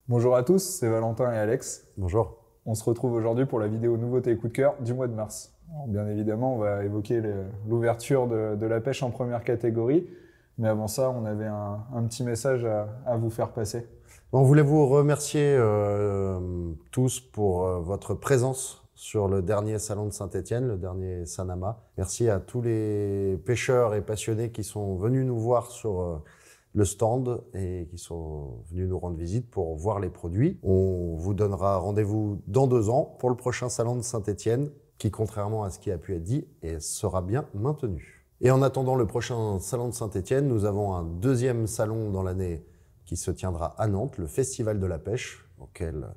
Bonjour à tous, c'est Valentin et Alex. Bonjour. On se retrouve aujourd'hui pour la vidéo nouveauté coup de cœur du mois de mars. Alors, bien évidemment, on va évoquer l'ouverture de la pêche en première catégorie. Mais avant ça, on avait un petit message à vous faire passer. On voulait vous remercier tous pour votre présence sur le dernier salon de Saint-Étienne, le dernier Sanama. Merci à tous les pêcheurs et passionnés qui sont venus nous voir sur le stand et qui sont venus nous rendre visite pour voir les produits. On vous donnera rendez-vous dans 2 ans pour le prochain salon de Saint-Étienne qui, contrairement à ce qui a pu être dit, sera bien maintenu. Et en attendant le prochain salon de Saint-Étienne, nous avons un deuxième salon dans l'année qui se tiendra à Nantes, le Festival de la pêche, auquel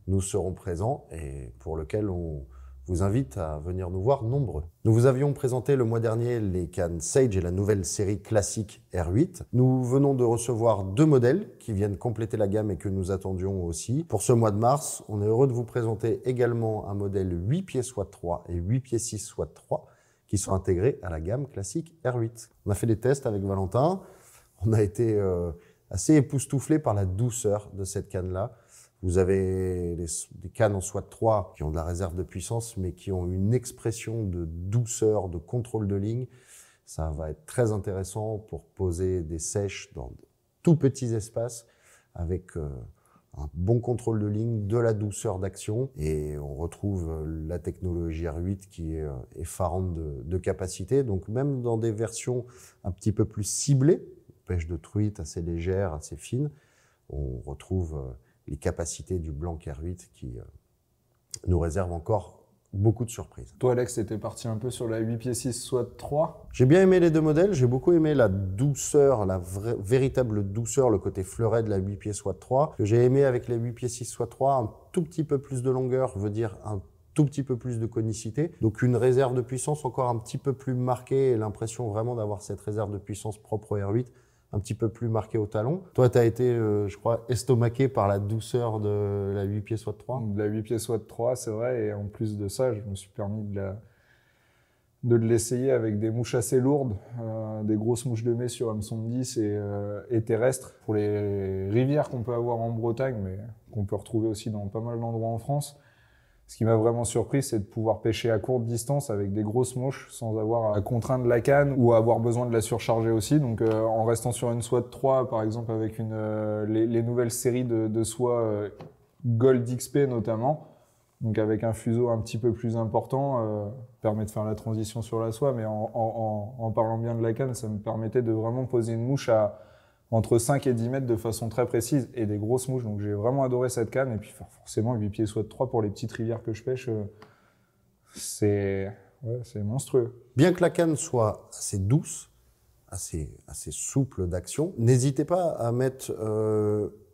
nous serons présents et pour lequel on vous invite à venir nous voir nombreux. Nous vous avions présenté le mois dernier les cannes Sage et la nouvelle série classique R8. Nous venons de recevoir 2 modèles qui viennent compléter la gamme et que nous attendions aussi. Pour ce mois de mars, on est heureux de vous présenter également un modèle 8 pieds SWAT 3 et 8 pieds 6 SWAT 3 qui sont intégrés à la gamme classique R8. On a fait des tests avec Valentin. On a été assez époustouflé par la douceur de cette canne-là. Vous avez des cannes en SWAT 3 qui ont de la réserve de puissance, mais qui ont une expression de douceur, de contrôle de ligne. Ça va être très intéressant pour poser des sèches dans de tout petits espaces avec un bon contrôle de ligne, de la douceur d'action. Et on retrouve la technologie R8 qui est effarante de capacité. Donc même dans des versions un petit peu plus ciblées, pêche de truite assez légère, assez fine, on retrouve les capacités du Blanc R8 qui nous réservent encore beaucoup de surprises. Toi, Alex, t'étais parti un peu sur la 8 pieds 6 SWAT 3. J'ai bien aimé les 2 modèles. J'ai beaucoup aimé la douceur, la véritable douceur, le côté fleuret de la 8 pieds SWAT 3. Que j'ai aimé avec les 8 pieds 6 SWAT 3, un tout petit peu plus de longueur veut dire un tout petit peu plus de conicité. Donc une réserve de puissance encore un petit peu plus marquée et l'impression vraiment d'avoir cette réserve de puissance propre au R8. Un petit peu plus marqué au talon. Toi, tu as été, je crois, estomaqué par la douceur de la 8 pieds SWAT 3. De la 8 pieds SWAT 3, c'est vrai. Et en plus de ça, je me suis permis de l'essayer avec des mouches assez lourdes, des grosses mouches de mai sur hameçon de 10 et terrestres. Pour les rivières qu'on peut avoir en Bretagne, mais qu'on peut retrouver aussi dans pas mal d'endroits en France. Ce qui m'a vraiment surpris, c'est de pouvoir pêcher à courte distance avec des grosses mouches sans avoir à contraindre la canne ou à avoir besoin de la surcharger aussi. Donc en restant sur une SWAT 3, par exemple avec les nouvelles séries de soie Gold XP notamment, donc avec un fuseau un petit peu plus important, permet de faire la transition sur la soie. Mais en parlant bien de la canne, ça me permettait de vraiment poser une mouche à entre 5 et 10 mètres de façon très précise et des grosses mouches. Donc j'ai vraiment adoré cette canne. Et puis forcément, 8 pieds SWAT 3 pour les petites rivières que je pêche, c'est monstrueux. Bien que la canne soit assez douce, assez souple d'action, n'hésitez pas à mettre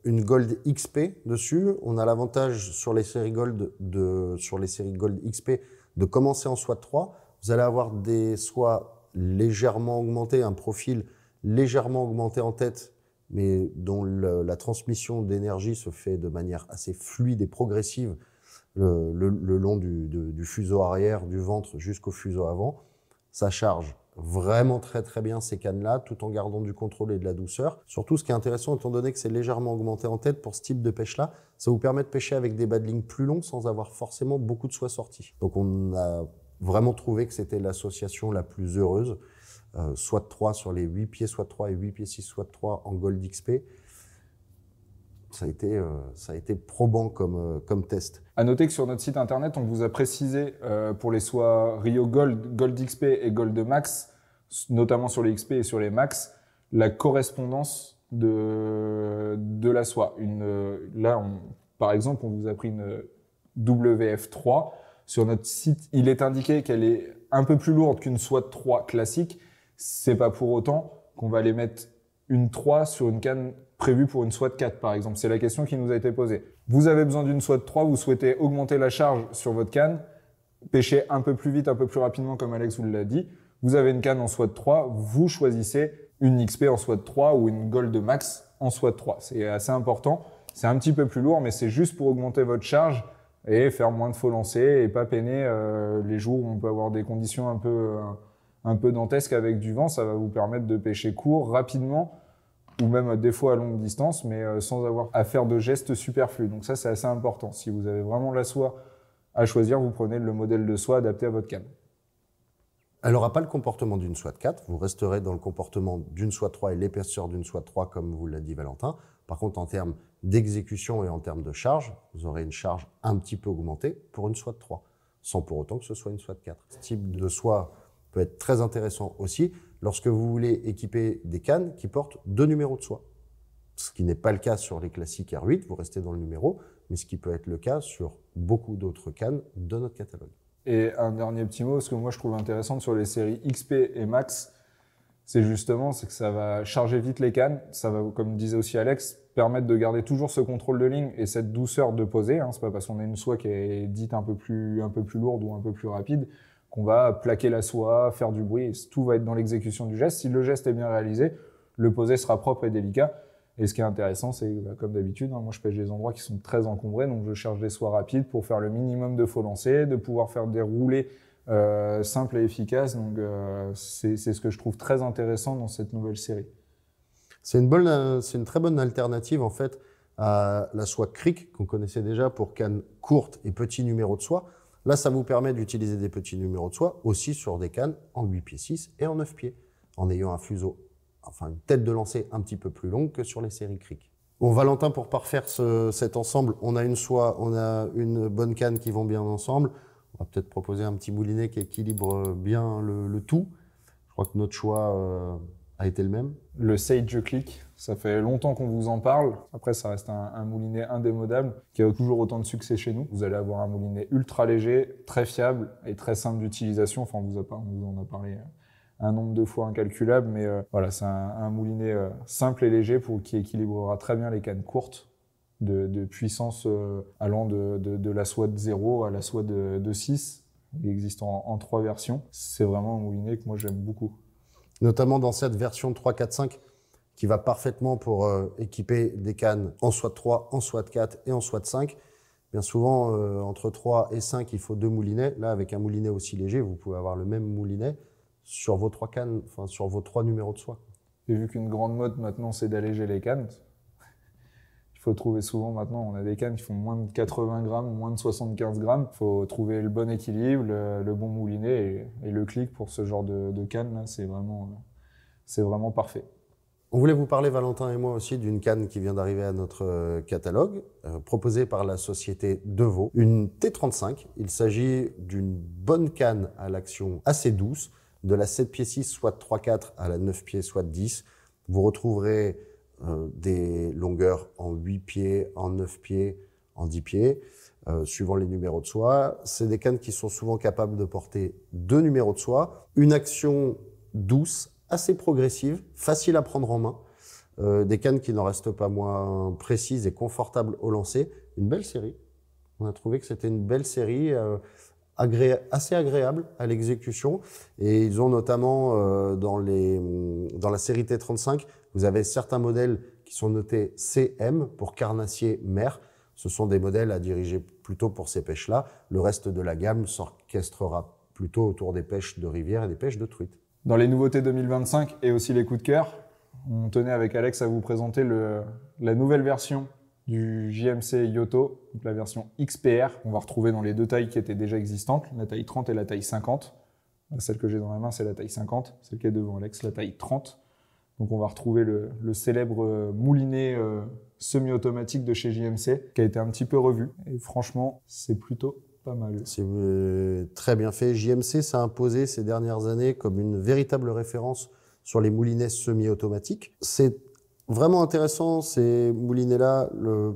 une Gold XP dessus. On a l'avantage sur les séries Gold XP de commencer en SWAT 3. Vous allez avoir des soies légèrement augmentées, un profil légèrement augmenté en tête, mais dont la transmission d'énergie se fait de manière assez fluide et progressive le long du fuseau arrière, du ventre jusqu'au fuseau avant. Ça charge vraiment très très bien ces cannes-là, tout en gardant du contrôle et de la douceur. Surtout, ce qui est intéressant, étant donné que c'est légèrement augmenté en tête pour ce type de pêche-là, ça vous permet de pêcher avec des bas de ligne plus longs sans avoir forcément beaucoup de soie sortie. Donc on a vraiment trouvé que c'était l'association la plus heureuse. SWAT 3 sur les 8 pieds SWAT 3 et 8 pieds 6 SWAT 3 en Gold XP. Ça a été probant comme test. À noter que sur notre site internet, on vous a précisé pour les soies Rio Gold, Gold XP et Gold Max, notamment sur les XP et sur les Max, la correspondance de la soie. Par exemple, on vous a pris une WF3. Sur notre site, il est indiqué qu'elle est un peu plus lourde qu'une SWAT 3 classique. C'est pas pour autant qu'on va aller mettre une 3 sur une canne prévue pour une SWAT 4, par exemple. C'est la question qui nous a été posée. Vous avez besoin d'une SWAT 3, vous souhaitez augmenter la charge sur votre canne, pêcher un peu plus vite, un peu plus rapidement, comme Alex vous l'a dit. Vous avez une canne en SWAT 3, vous choisissez une XP en SWAT 3 ou une Gold Max en SWAT 3. C'est assez important. C'est un petit peu plus lourd, mais c'est juste pour augmenter votre charge et faire moins de faux lancers et pas peiner les jours où on peut avoir des conditions un peu dantesques avec du vent. Ça va vous permettre de pêcher court, rapidement, ou même des fois à longue distance, mais sans avoir à faire de gestes superflus. Donc ça, c'est assez important. Si vous avez vraiment la soie à choisir, vous prenez le modèle de soie adapté à votre canne. Elle n'aura pas le comportement d'une soie de 4, vous resterez dans le comportement d'une soie de 3 et l'épaisseur d'une soie de 3, comme vous l'a dit Valentin. Par contre, en termes d'exécution et en termes de charge, vous aurez une charge un petit peu augmentée pour une soie de 3, sans pour autant que ce soit une soie de 4. Ce type de soie peut être très intéressant aussi lorsque vous voulez équiper des cannes qui portent 2 numéros de soie. Ce qui n'est pas le cas sur les classiques R8, vous restez dans le numéro, mais ce qui peut être le cas sur beaucoup d'autres cannes de notre catalogue. Et un dernier petit mot, ce que moi je trouve intéressant sur les séries XP et Max, c'est que ça va charger vite les cannes, ça va, comme disait aussi Alex, permettre de garder toujours ce contrôle de ligne et cette douceur de poser. C'est pas parce qu'on a une soie qui est dite un peu plus lourde ou un peu plus rapide qu'on va plaquer la soie, faire du bruit. Tout va être dans l'exécution du geste. Si le geste est bien réalisé, le posé sera propre et délicat. Et ce qui est intéressant, c'est comme d'habitude, moi je pêche des endroits qui sont très encombrés, donc je cherche des soies rapides pour faire le minimum de faux lancers, de pouvoir faire des roulés simples et efficaces. Donc c'est ce que je trouve très intéressant dans cette nouvelle série. C'est une très bonne alternative en fait à la soie Cric qu'on connaissait déjà pour cannes courtes et petits numéros de soie. Là, ça vous permet d'utiliser des petits numéros de soie aussi sur des cannes en 8 pieds 6 et en 9 pieds, en ayant un fuseau, enfin une tête de lancer un petit peu plus longue que sur les séries Cric. Bon, Valentin, pour parfaire cet ensemble, on a une soie, on a une bonne canne qui vont bien ensemble. On va peut-être proposer un petit moulinet qui équilibre bien le tout. Je crois que notre choix a été le même. Le Sage Click, ça fait longtemps qu'on vous en parle. Après, ça reste un moulinet indémodable qui a toujours autant de succès chez nous. Vous allez avoir un moulinet ultra léger, très fiable et très simple d'utilisation. Enfin, on vous en a parlé un nombre de fois incalculable, mais voilà, c'est un moulinet simple et léger qui équilibrera très bien les cannes courtes de puissance allant de la soie de 0 à la soie de 6. Il existe en 3 versions. C'est vraiment un moulinet que moi j'aime beaucoup. Notamment dans cette version 3, 4, 5 qui va parfaitement pour équiper des cannes en soie de 3, en soie de 4 et en soie de 5. Bien souvent, entre 3 et 5, il faut 2 moulinets. Là, avec un moulinet aussi léger, vous pouvez avoir le même moulinet sur vos 3 cannes, enfin sur vos 3 numéros de soie. Et vu qu'une grande mode maintenant, c'est d'alléger les cannes, il faut trouver souvent maintenant, on a des cannes qui font moins de 80 grammes, moins de 75 grammes. Il faut trouver le bon équilibre, le bon moulinet et le clic pour ce genre de canne, là, c'est vraiment parfait. On voulait vous parler, Valentin et moi aussi, d'une canne qui vient d'arriver à notre catalogue, proposée par la société Devaux, une T35. Il s'agit d'une bonne canne à l'action assez douce, de la 7 pieds 6, soit de 3-4 à la 9 pieds, soit de 10. Vous retrouverez des longueurs en 8 pieds, en 9 pieds, en 10 pieds, suivant les numéros de soie. C'est des cannes qui sont souvent capables de porter 2 numéros de soie, une action douce, assez progressive, facile à prendre en main, des cannes qui n'en restent pas moins précises et confortables au lancer. Une belle série. On a trouvé que c'était une belle série, assez agréable à l'exécution. Et ils ont notamment, dans la série T35, vous avez certains modèles qui sont notés CM pour carnassier mer. Ce sont des modèles à diriger plutôt pour ces pêches-là. Le reste de la gamme s'orchestrera plutôt autour des pêches de rivière et des pêches de truite. Dans les nouveautés 2025 et aussi les coups de cœur, on tenait avec Alex à vous présenter la nouvelle version du JMC Yoto, donc la version XPR. On va retrouver dans les 2 tailles qui étaient déjà existantes, la taille 30 et la taille 50. Celle que j'ai dans la main, c'est la taille 50. Celle qui est devant Alex, la taille 30. Donc on va retrouver le célèbre moulinet semi-automatique de chez JMC qui a été un petit peu revu. Et franchement, c'est plutôt pas mal. C'est très bien fait. JMC s'est imposé ces dernières années comme une véritable référence sur les moulinets semi-automatiques. C'est vraiment intéressant ces moulinets-là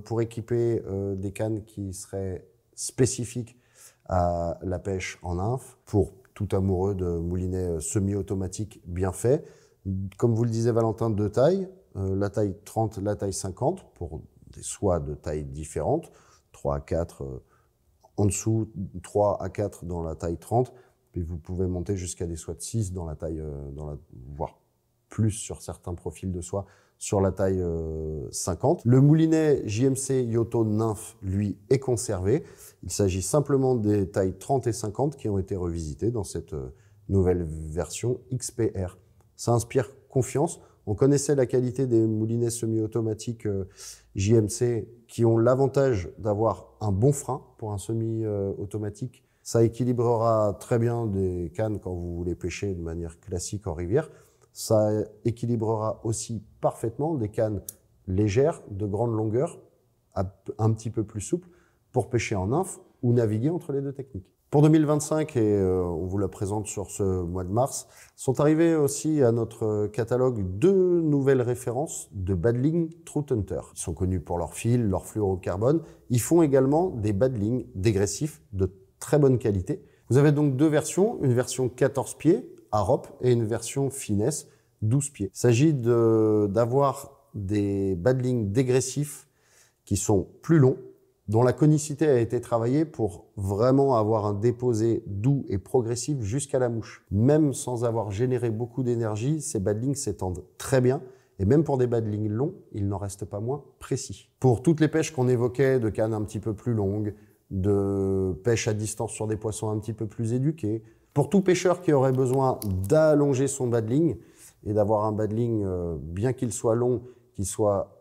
pour équiper des cannes qui seraient spécifiques à la pêche en nymphe, pour tout amoureux de moulinets semi-automatiques bien faits. Comme vous le disait Valentin, 2 tailles, la taille 30, la taille 50, pour des soies de tailles différentes, 3 à 4 en dessous, 3 à 4 dans la taille 30, puis vous pouvez monter jusqu'à des soies de 6 dans la taille, voire plus sur certains profils de soie, sur la taille 50. Le moulinet JMC Yoto Nymph, lui, est conservé. Il s'agit simplement des tailles 30 et 50 qui ont été revisitées dans cette nouvelle version XPR. Ça inspire confiance. On connaissait la qualité des moulinets semi-automatiques JMC qui ont l'avantage d'avoir un bon frein pour un semi-automatique. Ça équilibrera très bien des cannes quand vous voulez pêcher de manière classique en rivière. Ça équilibrera aussi parfaitement des cannes légères, de grande longueur, un petit peu plus souples, pour pêcher en nymphe ou naviguer entre les deux techniques. Pour 2025, et on vous la présente sur ce mois de mars, sont arrivées aussi à notre catalogue 2 nouvelles références de Badling Trout Hunter. Ils sont connus pour leur fil, leur fluorocarbone. Ils font également des badlings dégressifs de très bonne qualité. Vous avez donc 2 versions, une version 14 pieds à rope et une version finesse 12 pieds. Il s'agit d'avoir des badlings dégressifs qui sont plus longs, dont la conicité a été travaillée pour vraiment avoir un déposé doux et progressif jusqu'à la mouche. Même sans avoir généré beaucoup d'énergie, ces badlings s'étendent très bien. Et même pour des badlings longs, il n'en reste pas moins précis. Pour toutes les pêches qu'on évoquait, de cannes un petit peu plus longues, de pêche à distance sur des poissons un petit peu plus éduqués, pour tout pêcheur qui aurait besoin d'allonger son badling et d'avoir un badling, bien qu'il soit long, qui soit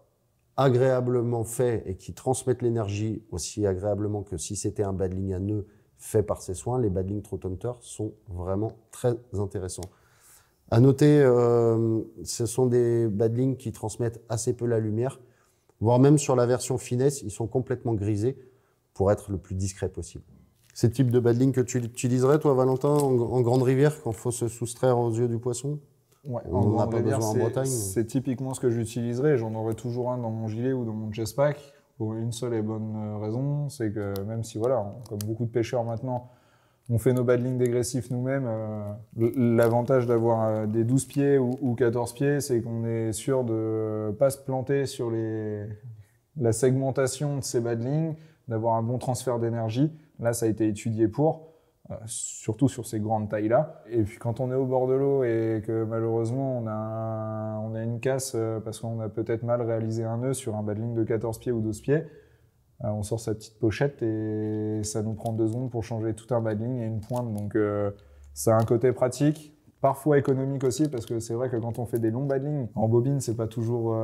agréablement fait et qui transmettent l'énergie aussi agréablement que si c'était un badling à nœud fait par ses soins, les badling Trout Hunter sont vraiment très intéressants. À noter, ce sont des badlings qui transmettent assez peu la lumière, voire même sur la version finesse, ils sont complètement grisés pour être le plus discret possible. C'est le type de badling que tu utiliserais, toi, Valentin, en grande rivière, quand il faut se soustraire aux yeux du poisson? Ouais, on n'en a pas besoin en Bretagne. C'est typiquement ce que j'utiliserais. J'en aurais toujours un dans mon gilet ou dans mon chest pack pour une seule et bonne raison, c'est que même si, voilà, comme beaucoup de pêcheurs maintenant, on fait nos badlings dégressifs nous-mêmes, l'avantage d'avoir des 12 pieds ou 14 pieds, c'est qu'on est sûr de pas se planter sur la segmentation de ces badlings, d'avoir un bon transfert d'énergie. Là, ça a été étudié pour. Surtout sur ces grandes tailles-là. Et puis quand on est au bord de l'eau et que malheureusement on a une casse parce qu'on a peut-être mal réalisé un nœud sur un badling de 14 pieds ou 12 pieds, on sort sa petite pochette et ça nous prend 2 secondes pour changer tout un badling et une pointe. Donc ça a un côté pratique, parfois économique aussi, parce que c'est vrai que quand on fait des longs badlings, en bobine c'est pas toujours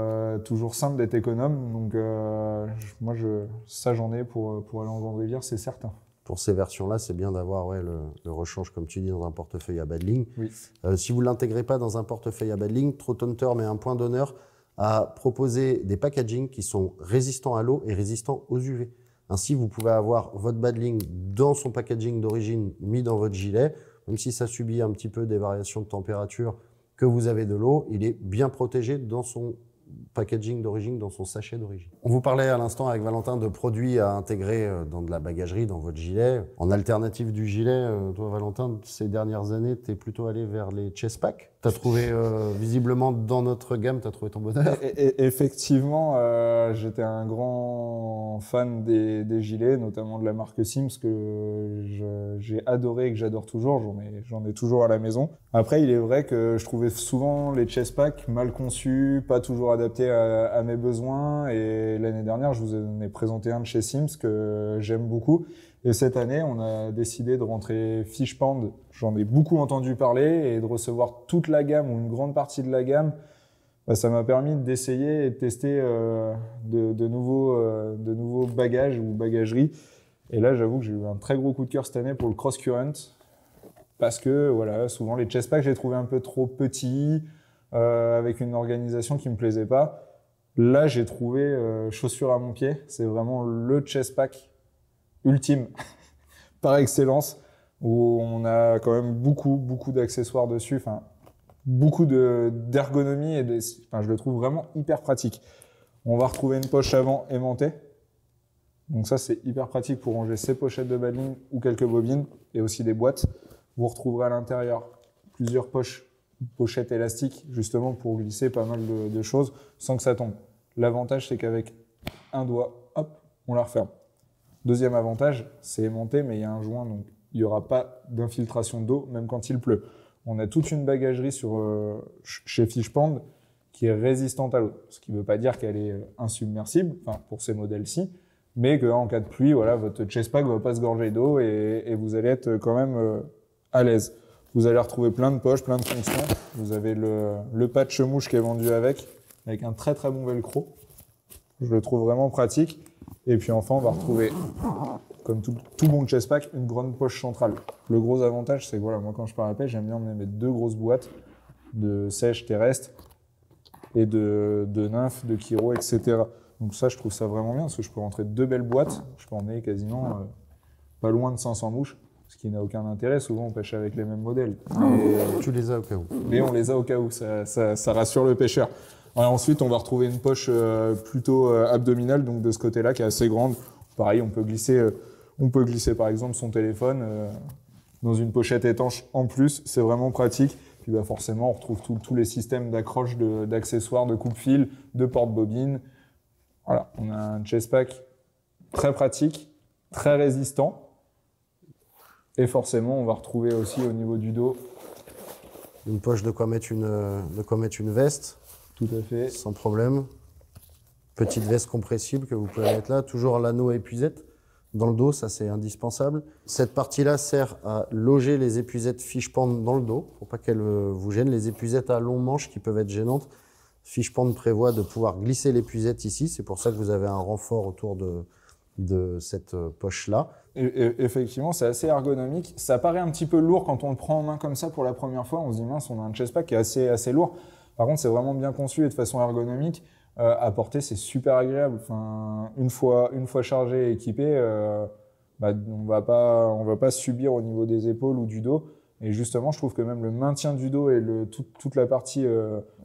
simple d'être économe. Donc moi ça j'en ai pour aller en grande rivière, c'est certain. Pour ces versions-là, c'est bien d'avoir le rechange, comme tu dis, dans un portefeuille à badling. Oui. Si vous ne l'intégrez pas dans un portefeuille à badling, Trout Hunter met un point d'honneur à proposer des packagings qui sont résistants à l'eau et résistants aux UV. Ainsi, vous pouvez avoir votre badling dans son packaging d'origine mis dans votre gilet. Même si ça subit un petit peu des variations de température, que vous avez de l'eau, il est bien protégé dans son packaging d'origine, dans son sachet d'origine. On vous parlait à l'instant avec Valentin de produits à intégrer dans de la bagagerie, dans votre gilet. En alternative du gilet, toi Valentin, ces dernières années, tu es plutôt allé vers les chest packs. Tu as trouvé, visiblement dans notre gamme, tu as trouvé ton bonheur. Effectivement, j'étais un grand fan des gilets, notamment de la marque Sims, que j'ai adoré et que j'adore toujours. J'en ai toujours à la maison. Après, il est vrai que je trouvais souvent les chest packs mal conçus, pas toujours adaptés à mes besoins. Et l'année dernière, je vous en ai présenté un de chez Sims que j'aime beaucoup. Et cette année, on a décidé de rentrer Fishpond. J'en ai beaucoup entendu parler et de recevoir toute la gamme ou une grande partie de la gamme. Ça m'a permis d'essayer et de tester de nouveaux bagages ou bagageries. Et là, j'avoue que j'ai eu un très gros coup de cœur cette année pour le Cross Current. Parce que voilà, souvent les chest packs, j'ai trouvé un peu trop petits, avec une organisation qui me plaisait pas. Là, j'ai trouvé chaussure à mon pied. C'est vraiment le chest pack ultime par excellence, où on a quand même beaucoup d'accessoires dessus, enfin beaucoup d'ergonomie et je le trouve vraiment hyper pratique. On va retrouver une poche avant aimantée, donc ça c'est hyper pratique pour ranger ses pochettes de badling ou quelques bobines et aussi des boîtes. Vous retrouverez à l'intérieur plusieurs pochettes élastiques justement pour glisser pas mal de choses sans que ça tombe. L'avantage c'est qu'avec un doigt, hop, on la referme. Deuxième avantage, c'est aimanté, mais il y a un joint, donc il n'y aura pas d'infiltration d'eau, même quand il pleut. On a toute une bagagerie chez Fishpond qui est résistante à l'eau, ce qui ne veut pas dire qu'elle est insubmersible, enfin pour ces modèles-ci, mais qu'en cas de pluie, voilà, votre chest pack ne va pas se gorger d'eau et vous allez être quand même à l'aise. Vous allez retrouver plein de poches, plein de fonctions. Vous avez le patch mouche qui est vendu avec un très très bon velcro. Je le trouve vraiment pratique. Et puis enfin, on va retrouver, comme tout bon chest pack, une grande poche centrale. Le gros avantage, c'est que voilà, moi quand je pars à la pêche, j'aime bien emmener mes 2 grosses boîtes de sèche terrestre et de nymphes, de chiro, etc. Donc ça, je trouve ça vraiment bien parce que je peux rentrer 2 belles boîtes. Je peux emmener quasiment pas loin de 500 mouches, ce qui n'a aucun intérêt. Souvent, on pêche avec les mêmes modèles. Tu les as au cas où. Mais on les a au cas où, ça rassure le pêcheur. Alors, ensuite, on va retrouver une poche plutôt abdominale, donc de ce côté-là, qui est assez grande. Pareil, on peut glisser par exemple son téléphone dans une pochette étanche en plus. C'est vraiment pratique. Puis bah, forcément, on retrouve tous les systèmes d'accroche, d'accessoires, de coupe-fil, de porte-bobine. Voilà, on a un chest pack très pratique, très résistant. Et forcément, on va retrouver aussi au niveau du dos une poche de quoi mettre une veste. Tout à fait. Sans problème. Petite veste compressible que vous pouvez mettre là. Toujours l'anneau à épuisette dans le dos, ça c'est indispensable. Cette partie-là sert à loger les épuisettes fiche-pend dans le dos pour pas qu'elles vous gênent. Les épuisettes à long manche qui peuvent être gênantes. Fiche-pend prévoit de pouvoir glisser l'épuisette ici. C'est pour ça que vous avez un renfort autour de cette poche-là. Et effectivement, c'est assez ergonomique. Ça paraît un petit peu lourd quand on le prend en main comme ça pour la première fois. On se dit mince, on a un chest pack qui est assez lourd. Par contre, c'est vraiment bien conçu et de façon ergonomique. À porter, c'est super agréable. Enfin, une fois chargé et équipé, on va pas subir au niveau des épaules ou du dos. Et justement, je trouve que même le maintien du dos et toute la partie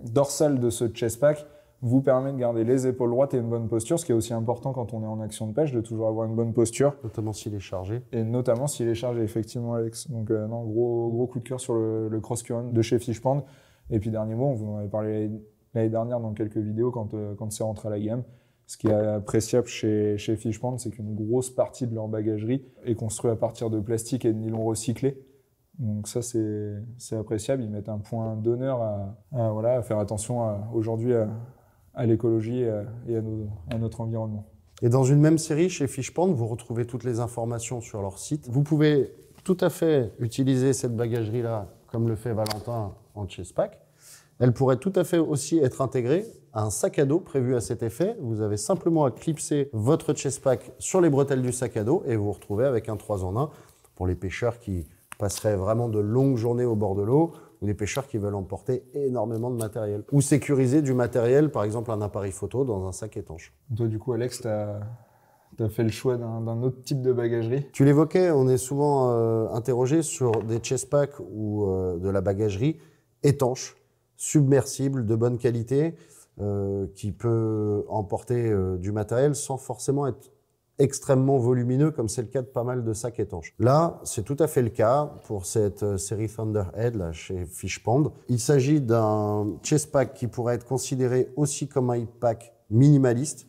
dorsale de ce chest pack vous permet de garder les épaules droites et une bonne posture, ce qui est aussi important quand on est en action de pêche, de toujours avoir une bonne posture. Notamment s'il est chargé. Et notamment s'il est chargé, effectivement, Alex. Donc, non, gros coup de cœur sur le Cross Current de chez Fishpond. Et puis, dernier mot, on vous en avait parlé l'année dernière dans quelques vidéos quand c'est rentré à la gamme. Ce qui est appréciable chez Fishpond, c'est qu'une grosse partie de leur bagagerie est construite à partir de plastique et de nylon recyclé. Donc ça, c'est appréciable. Ils mettent un point d'honneur à faire attention aujourd'hui à l'écologie et à notre environnement. Et dans une même série, chez Fishpond, vous retrouvez toutes les informations sur leur site. Vous pouvez tout à fait utiliser cette bagagerie-là, comme le fait Valentin en chest pack. Elle pourrait tout à fait aussi être intégrée à un sac à dos prévu à cet effet. Vous avez simplement à clipser votre chest pack sur les bretelles du sac à dos et vous vous retrouvez avec un 3 en 1 pour les pêcheurs qui passeraient vraiment de longues journées au bord de l'eau ou des pêcheurs qui veulent emporter énormément de matériel. Ou sécuriser du matériel, par exemple un appareil photo dans un sac étanche. Toi, du coup, Alex, t'as fait le choix d'un autre type de bagagerie. Tu l'évoquais, on est souvent interrogé sur des chest packs ou de la bagagerie étanche, submersible, de bonne qualité, qui peut emporter du matériel sans forcément être extrêmement volumineux, comme c'est le cas de pas mal de sacs étanches. Là, c'est tout à fait le cas pour cette série Thunderhead là, chez Fishpond. Il s'agit d'un chest pack qui pourrait être considéré aussi comme un pack minimaliste,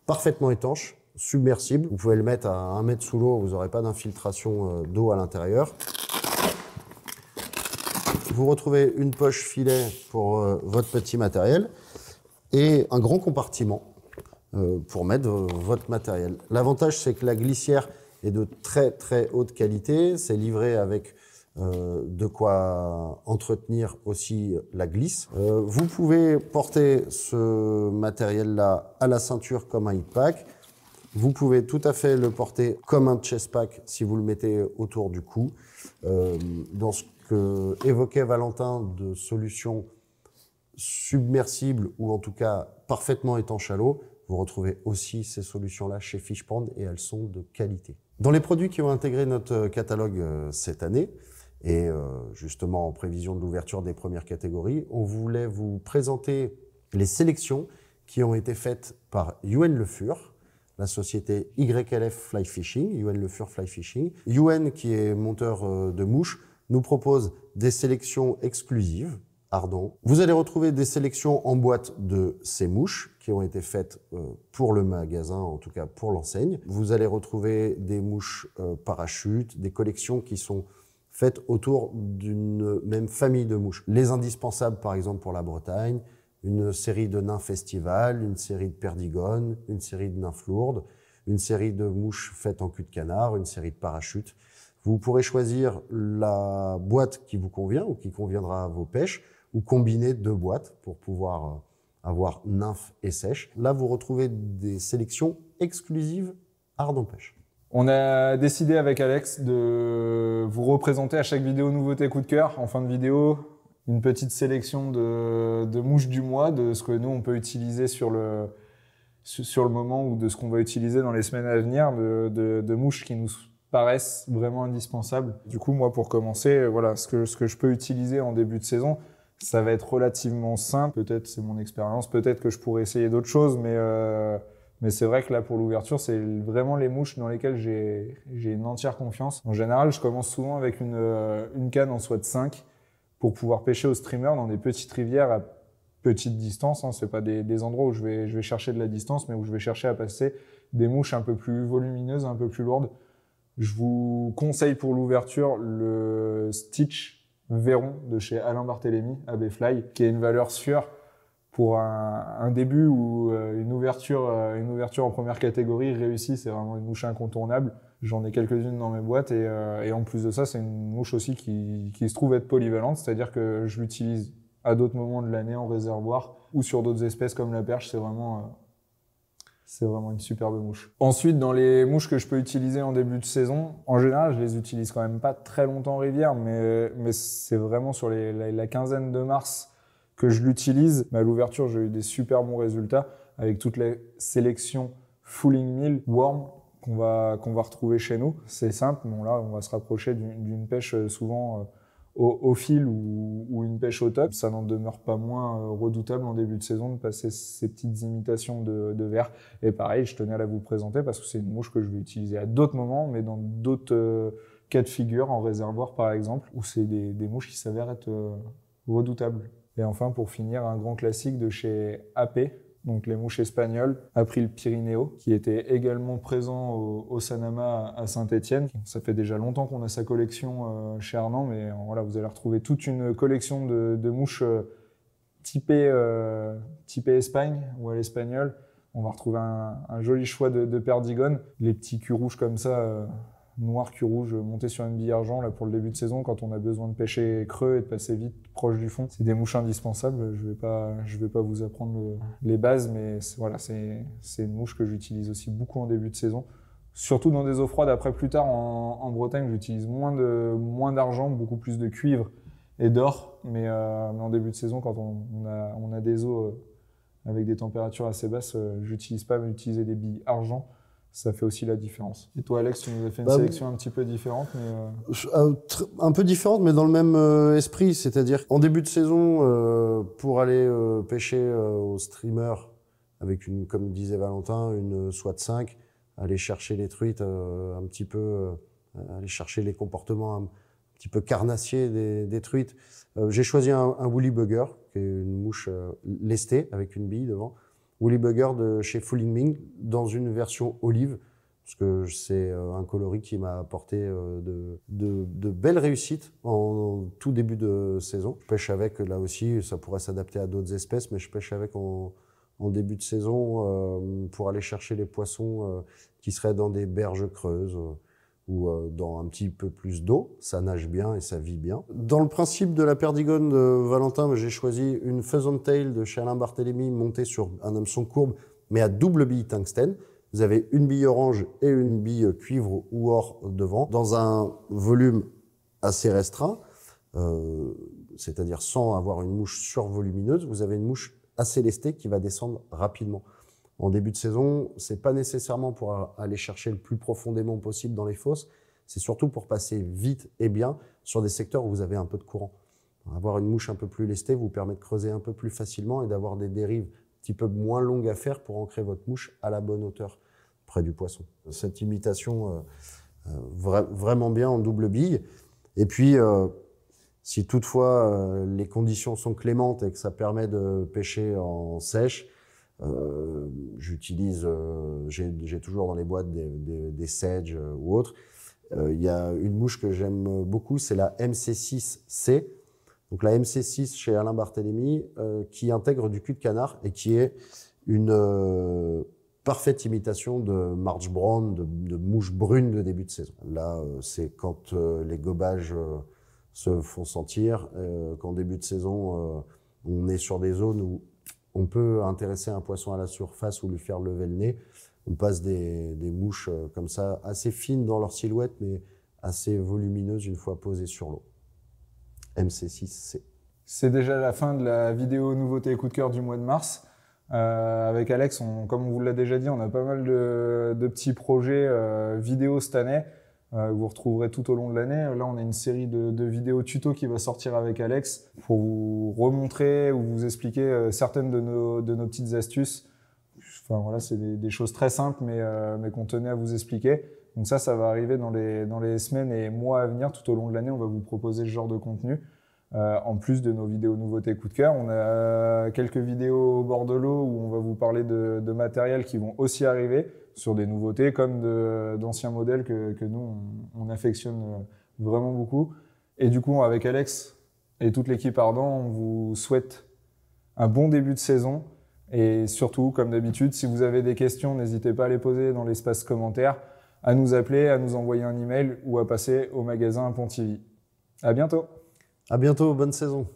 parfaitement étanche, submersible. Vous pouvez le mettre à 1 mètre sous l'eau, vous n'aurez pas d'infiltration d'eau à l'intérieur. Vous retrouvez une poche filet pour votre petit matériel et un grand compartiment pour mettre votre matériel. L'avantage, c'est que la glissière est de très très haute qualité. C'est livré avec de quoi entretenir aussi la glisse. Vous pouvez porter ce matériel-là à la ceinture comme un hip pack. Vous pouvez tout à fait le porter comme un chest pack si vous le mettez autour du cou. Dans ce que évoquait Valentin de solutions submersibles ou en tout cas parfaitement étanches à l'eau, vous retrouvez aussi ces solutions-là chez Fishpond et elles sont de qualité. Dans les produits qui ont intégré notre catalogue cette année, et justement en prévision de l'ouverture des premières catégories, on voulait vous présenter les sélections qui ont été faites par Yuen Le Fur, la société YLF Fly Fishing, Yuen Le Fur Fly Fishing. Yuen, qui est monteur de mouches, nous propose des sélections exclusives, Ardent. Vous allez retrouver des sélections en boîte de ces mouches qui ont été faites pour le magasin, en tout cas pour l'enseigne. Vous allez retrouver des mouches parachutes, des collections qui sont faites autour d'une même famille de mouches. Les indispensables, par exemple, pour la Bretagne, une série de nains festival, une série de perdigones, une série de nymphes lourdes, une série de mouches faites en cul de canard, une série de parachutes. Vous pourrez choisir la boîte qui vous convient ou qui conviendra à vos pêches, ou combiner 2 boîtes pour pouvoir avoir nymphe et sèche. Là, vous retrouvez des sélections exclusives Ardent Pêche. On a décidé avec Alex de vous représenter à chaque vidéo nouveauté coup de cœur. En fin de vidéo, une petite sélection de mouches du mois, de ce que nous on peut utiliser sur le moment ou de ce qu'on va utiliser dans les semaines à venir, de mouches qui nous paraissent vraiment indispensables. Du coup, moi, pour commencer, voilà, ce que je peux utiliser en début de saison, ça va être relativement simple. Peut-être c'est mon expérience, peut-être que je pourrais essayer d'autres choses, mais c'est vrai que là, pour l'ouverture, c'est vraiment les mouches dans lesquelles j'ai une entière confiance. En général, je commence souvent avec une canne en SWAT 5 pour pouvoir pêcher au streamer dans des petites rivières à petite distance. Hein. C'est pas des endroits où je vais chercher de la distance, mais où je vais chercher à passer des mouches un peu plus volumineuses, un peu plus lourdes. Je vous conseille pour l'ouverture le Stitch Véron de chez Alain Barthélémy, AB Fly, qui a une valeur sûre pour un début ou une ouverture en première catégorie réussie. C'est vraiment une mouche incontournable. J'en ai quelques-unes dans mes boîtes et en plus de ça, c'est une mouche aussi qui se trouve être polyvalente, c'est-à-dire que je l'utilise à d'autres moments de l'année en réservoir ou sur d'autres espèces comme la perche. C'est vraiment une superbe mouche. Ensuite, dans les mouches que je peux utiliser en début de saison, en général, je les utilise quand même pas très longtemps en rivière, mais c'est vraiment sur la quinzaine de mars que je l'utilise. Mais à l'ouverture, j'ai eu des super bons résultats avec toute la sélection Fooling Meal Worm qu'on va retrouver chez nous. C'est simple, bon là, on va se rapprocher d'une pêche souvent au fil ou une pêche au top. Ça n'en demeure pas moins redoutable en début de saison de passer ces petites imitations de verre. Et pareil, je tenais à la vous présenter parce que c'est une mouche que je vais utiliser à d'autres moments, mais dans d'autres cas de figure, en réservoir par exemple, où c'est des mouches qui s'avèrent être redoutables. Et enfin, pour finir, un grand classique de chez AP, donc les mouches espagnoles, April Pyrénéo, qui était également présent au Sanama à Saint-Étienne. Ça fait déjà longtemps qu'on a sa collection chez Arnand, mais voilà, vous allez retrouver toute une collection de mouches typées Espagne ou à l'espagnol. On va retrouver un joli choix de perdigones, les petits culs rouges comme ça, noir cul rouge monté sur une bille argent là pour le début de saison quand on a besoin de pêcher creux et de passer vite proche du fond. C'est des mouches indispensables. Je vais pas vous apprendre les bases, mais voilà, c'est une mouche que j'utilise aussi beaucoup en début de saison. Surtout dans des eaux froides. Après, plus tard en Bretagne, j'utilise moins d'argent, beaucoup plus de cuivre et d'or. Mais en début de saison, quand on a des eaux avec des températures assez basses, j'utilise pas utiliser des billes argent. Ça fait aussi la différence. Et toi, Alex, tu nous as fait une sélection un petit peu différente, mais un peu différente, mais dans le même esprit. C'est-à-dire en début de saison, pour aller pêcher au streamer avec comme disait Valentin, une SWAT 5, aller chercher les truites un petit peu, aller chercher les comportements un petit peu carnassiers des truites. J'ai choisi un woolly bugger, qui est une mouche lestée avec une bille devant. Woolly Bugger de chez Fooling Ming dans une version olive, parce que c'est un coloris qui m'a apporté de belles réussites en tout début de saison. Je pêche avec, là aussi, ça pourrait s'adapter à d'autres espèces, mais je pêche avec en début de saison pour aller chercher les poissons qui seraient dans des berges creuses ou dans un petit peu plus d'eau. Ça nage bien et ça vit bien. Dans le principe de la perdigone de Valentin, j'ai choisi une Pheasant Tail de chez Alain Barthélémy montée sur un hameçon courbe, mais à double bille tungstène. Vous avez une bille orange et une bille cuivre ou or devant, dans un volume assez restreint, c'est-à-dire sans avoir une mouche survolumineuse. Vous avez une mouche assez lestée qui va descendre rapidement. En début de saison, c'est pas nécessairement pour aller chercher le plus profondément possible dans les fosses, c'est surtout pour passer vite et bien sur des secteurs où vous avez un peu de courant. Avoir une mouche un peu plus lestée vous permet de creuser un peu plus facilement et d'avoir des dérives un petit peu moins longues à faire pour ancrer votre mouche à la bonne hauteur près du poisson. Cette imitation vraiment bien en double bille. Et puis, si toutefois les conditions sont clémentes et que ça permet de pêcher en sèche, j'utilise, j'ai toujours dans les boîtes des Sedge ou autres. Il y a une mouche que j'aime beaucoup, c'est la MC6C. Donc la MC6 chez Alain Barthélémy, qui intègre du cul de canard et qui est une parfaite imitation de March Brown, de mouche brune de début de saison. Là, c'est quand les gobages se font sentir, qu'en début de saison, on est sur des zones où on peut intéresser un poisson à la surface ou lui faire lever le nez. On passe des mouches comme ça, assez fines dans leur silhouette, mais assez volumineuses une fois posées sur l'eau. MC6C. C'est déjà la fin de la vidéo nouveauté coup de cœur du mois de mars. Avec Alex, comme on vous l'a déjà dit, on a pas mal de petits projets vidéo cette année que vous retrouverez tout au long de l'année. Là, on a une série de vidéos tuto qui va sortir avec Alex pour vous remontrer ou vous expliquer certaines de nos petites astuces. Enfin voilà, c'est des choses très simples, mais qu'on tenait à vous expliquer. Donc ça va arriver dans les semaines et mois à venir. Tout au long de l'année, on va vous proposer ce genre de contenu. En plus de nos vidéos nouveautés coup de cœur, on a quelques vidéos au bord de l'eau où on va vous parler de matériel qui vont aussi arriver sur des nouveautés comme d'anciens modèles que nous, on affectionne vraiment beaucoup. Et du coup, avec Alex et toute l'équipe Ardent, on vous souhaite un bon début de saison. Et surtout, comme d'habitude, si vous avez des questions, n'hésitez pas à les poser dans l'espace commentaire, à nous appeler, à nous envoyer un email ou à passer au magasin Pontivy. À bientôt! À bientôt, bonne saison.